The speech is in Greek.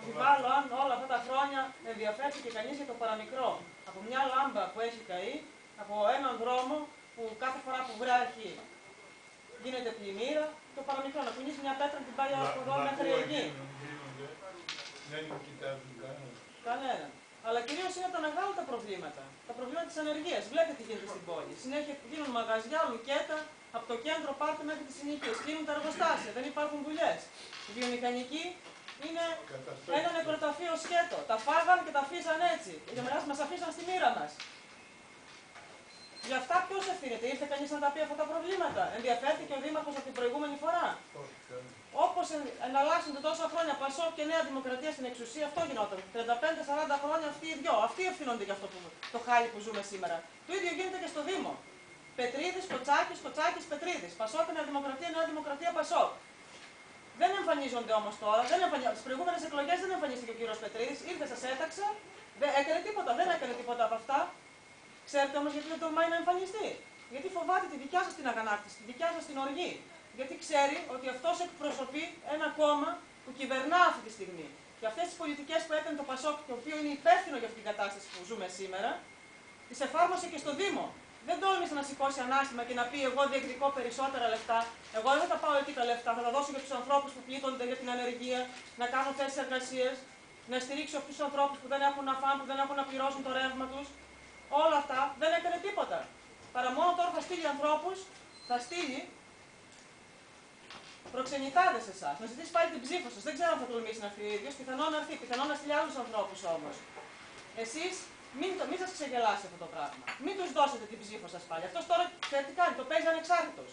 αμφιβάλλω αν όλα αυτά τα χρόνια ενδιαφέρθηκε κανείς για το παραμικρό. Από μια λάμπα που έχει καεί, από έναν δρόμο που κάθε φορά που βράχει γίνεται πλημμύρα, το παραμικρό να κουνήσει μια πέτρα την πάει από εδώ μέχρι εκεί. Δεν κοιτάζουν κανέναν. Αλλά κυρίως είναι τα μεγάλα τα προβλήματα. Τα προβλήματα της ανεργίας. Βλέπετε τι γίνεται στην πόλη. Συνέχεια γίνουν μαγαζιά, λουκέτα, από το κέντρο πάρτε μέχρι τις συνοικίες. Κλείνουν τα εργοστάσια, δεν υπάρχουν δουλειές. Η βιομηχανική είναι ένα νεκροταφείο σκέτο. Τα φάγαν και τα αφήσαν έτσι. Για μας αφήσαν στη μοίρα μας. Γι' αυτά ποιος ευθύνεται, ήρθε κανείς να τα πει αυτά τα προβλήματα. Ενδιαφέρθηκε ο Δήμαρχος από την προηγούμενη φορά. Όπως εναλλάσσονται τόσα χρόνια Πασόκ και Νέα Δημοκρατία στην εξουσία, αυτό γινόταν. 35-40 χρόνια αυτοί οι δυο. Αυτοί ευθύνονται για αυτό το χάλι που ζούμε σήμερα. Το ίδιο γίνεται και στο Δήμο. Πετρίδης, Κοτσάκης, Κοτσάκης, Πετρίδης. Πασόκ, Νέα Δημοκρατία, Νέα Δημοκρατία, Πασόκ. Δεν εμφανίζονται όμως τώρα. Στις προηγούμενες εκλογές δεν εμφανίστηκε ο κύριος Πετρίδης. Ήρθε, σας έταξε. Δεν έκανε τίποτα. Δεν έκανε τίποτα από αυτά. Ξέρετε όμως γιατί δεν τολμάει να εμφανιστεί. Γιατί φοβάται τη δικιά σας την αγανάκτηση, τη δικιά σας την οργή. Γιατί ξέρει ότι αυτός εκπροσωπεί ένα κόμμα που κυβερνά αυτή τη στιγμή. Και αυτές τις πολιτικές που έκανε το Πασόκ, το οποίο είναι υπεύθυνο για αυτή την κατάσταση που ζούμε σήμερα, τις εφάρμοσε και στο Δήμο. Δεν τόλμησε να σηκώσει ανάστημα και να πει: εγώ διεκδικώ περισσότερα λεφτά. Εγώ δεν θα τα πάω εκεί τα λεφτά. Θα τα δώσω για τους ανθρώπους που πλήττονται για την ανεργία, να κάνω θέσεις εργασίας, να στηρίξω αυτούς τους ανθρώπους που δεν έχουν να φάνε, που δεν έχουν να πληρώσουν το ρεύμα τους. Όλα αυτά δεν έκανε τίποτα. Παρά μόνο τώρα θα στείλει ανθρώπους, θα στείλει προξενητάδες σε εσάς, να ζητήσει πάλι την ψήφο σας. Δεν ξέρω αν θα τολμήσει να έρθει ο ίδιος, πιθανόν να έρθει, πιθανόν να στείλει άλλους ανθρώπους όμως. Εσείς μην σας ξεγελάσει αυτό το πράγμα. Μην τους δώσετε την ψήφο σας πάλι. Αυτός τώρα τι κάνει, το παίζει ανεξάρτητος.